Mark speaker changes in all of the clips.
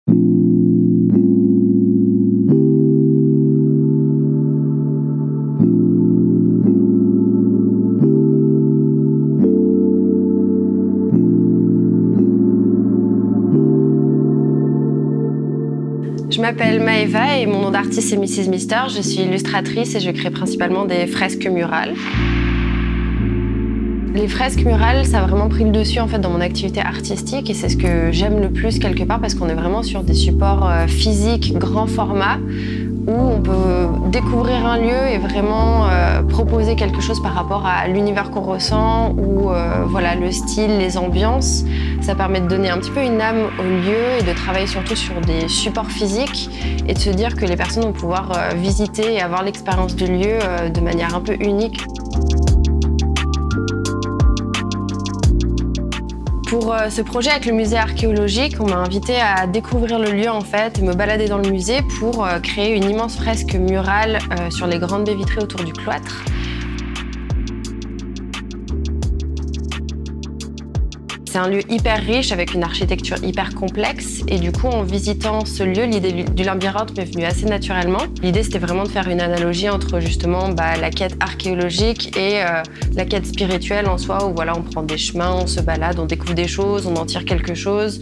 Speaker 1: Je m'appelle Maëva et mon nom d'artiste c'est Mrs Mister. Je suis illustratrice et je crée principalement des fresques murales. Les fresques murales, ça a vraiment pris le dessus en fait dans mon activité artistique et c'est ce que j'aime le plus quelque part parce qu'on est vraiment sur des supports physiques, grand format, où on peut découvrir un lieu et vraiment proposer quelque chose par rapport à l'univers qu'on ressent ou voilà, le style, les ambiances. Ça permet de donner un petit peu une âme au lieu et de travailler surtout sur des supports physiques et de se dire que les personnes vont pouvoir visiter et avoir l'expérience du lieu de manière un peu unique. Pour ce projet avec le musée archéologique, on m'a invité à découvrir le lieu en fait et me balader dans le musée pour créer une immense fresque murale sur les grandes baies vitrées autour du cloître. C'est un lieu hyper riche avec une architecture hyper complexe et du coup en visitant ce lieu, l'idée du labyrinthe m'est venue assez naturellement. L'idée c'était vraiment de faire une analogie entre justement la quête archéologique et la quête spirituelle en soi où voilà, on prend des chemins, on se balade, on découvre des choses, on en tire quelque chose,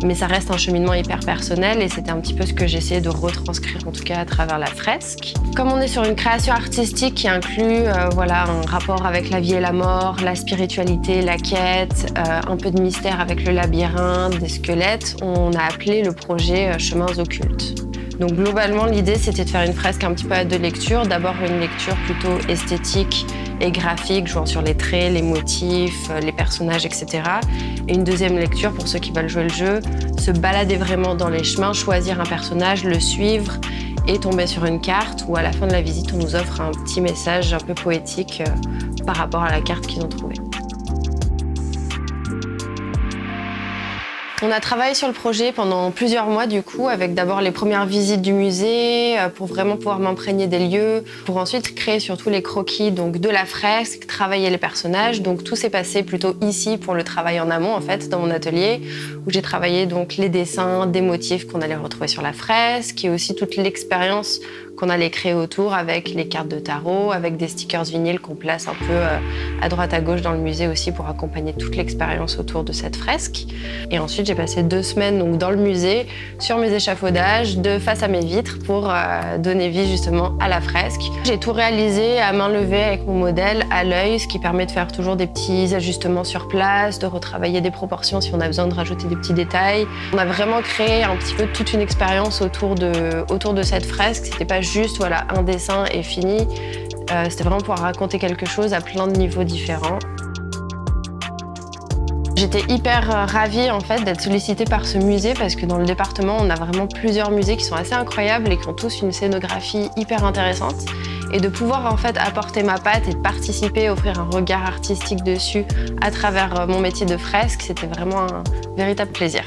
Speaker 1: mais ça reste un cheminement hyper personnel et c'était un petit peu ce que j'essayais de retranscrire en tout cas à travers la fresque. Comme on est sur une création artistique qui inclut voilà, un rapport avec la vie et la mort, la spiritualité, la quête, un peu de mystère avec le labyrinthe, des squelettes, on a appelé le projet Chemins occultes. Donc globalement, l'idée c'était de faire une fresque un petit peu à deux lectures. D'abord une lecture plutôt esthétique et graphique, jouant sur les traits, les motifs, les personnages, etc. Et une deuxième lecture pour ceux qui veulent jouer le jeu, se balader vraiment dans les chemins, choisir un personnage, le suivre et tomber sur une carte où à la fin de la visite, on nous offre un petit message un peu poétique par rapport à la carte qu'ils ont trouvée. On a travaillé sur le projet pendant plusieurs mois du coup, avec d'abord les premières visites du musée pour vraiment pouvoir m'imprégner des lieux, pour ensuite créer surtout les croquis donc, de la fresque, travailler les personnages. Donc tout s'est passé plutôt ici pour le travail en amont en fait, dans mon atelier, où j'ai travaillé donc les dessins, des motifs qu'on allait retrouver sur la fresque et aussi toute l'expérience qu'on allait créer autour avec les cartes de tarot, avec des stickers vinyles qu'on place un peu à droite à gauche dans le musée aussi pour accompagner toute l'expérience autour de cette fresque. Et ensuite, j'ai passé 2 semaines donc, dans le musée, sur mes échafaudages, de face à mes vitres pour donner vie justement à la fresque. J'ai tout réalisé à main levée avec mon modèle à l'œil, ce qui permet de faire toujours des petits ajustements sur place, de retravailler des proportions si on a besoin de rajouter des petits détails. On a vraiment créé un petit peu toute une expérience autour de cette fresque. C'était pas juste voilà, un dessin et fini. C'était vraiment pouvoir raconter quelque chose à plein de niveaux différents. J'étais hyper ravie en fait, d'être sollicitée par ce musée parce que dans le département, on a vraiment plusieurs musées qui sont assez incroyables et qui ont tous une scénographie hyper intéressante. Et de pouvoir en fait apporter ma patte et de participer, offrir un regard artistique dessus à travers mon métier de fresque, c'était vraiment un véritable plaisir.